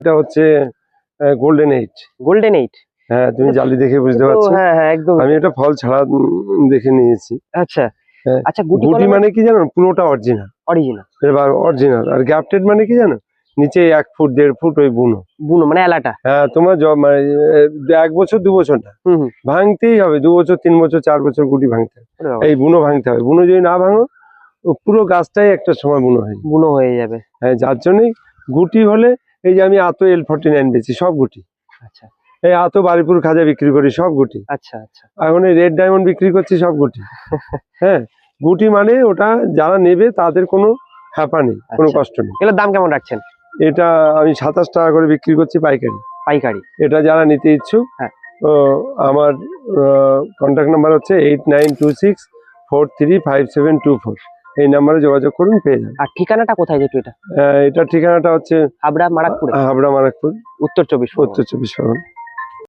এটা হচ্ছে golden 8। Golden 8? হ্যাঁ, তুমি জালি দেখে বুঝতে পারছো। হ্যাঁ হ্যাঁ একদম। আমি এটা ফল ছাড়া দেখে নিয়েছি। আচ্ছা হ্যাঁ। আচ্ছা, গুটি মানে কি জানো, পুরোটা অরিজিনাল। অরিজিনাল? এবার অরিজিনাল। আর গ্যাপটেড মানে কি জানো, নিচে 1 ফুট 1.5 ফুট ওই বুনো মানে এলাটা। হ্যাঁ, তোমার মানে 1 বছর 2 বছর না, ভাঙতেই হবে 2 বছর 3 বছর 4 বছর গুটি ভাঙতে হবে। এই বুনো ভাঙতে হবে। বুনো যদি না ভাঙো, পুরো গাছটাই একটা সময় বুনো হয়ে যাবে। হ্যাঁ, যার জন্যই গুটি হলে, এই যে আমি আতো L49 বেচি, সব গুটি। আচ্ছা। এই আতো বারিপুর খাজা বিক্রি করি, সব গুটি। আচ্ছা আচ্ছা। এখন এই রেড ডায়মন্ড বিক্রি করছি, সব গুটি। হ্যাঁ, গুটি মানে ওটা যারা নেবে তাদের কোনো হ্যাপা নেই, কোনো কষ্ট নেই। এগুলোর দাম কেমন রাখছেন? এটা আমি 27 টাকা করে বিক্রি করছি পাইকারি। পাইকারি? এটা যারা নিতে ইচ্ছুক, হ্যাঁ, আমার কন্ট্যাক্ট নাম্বার হচ্ছে 8926435724। এই নাম্বারে যোগাযোগ করুন, পেয়ে যাবেন। আর ঠিকানাটা কোথায় যেটা? এটা এটার ঠিকানাটা হচ্ছে হাবড়া মারাকপুর। হাবড়া মারাকপুর, উত্তর 24 পরগনা।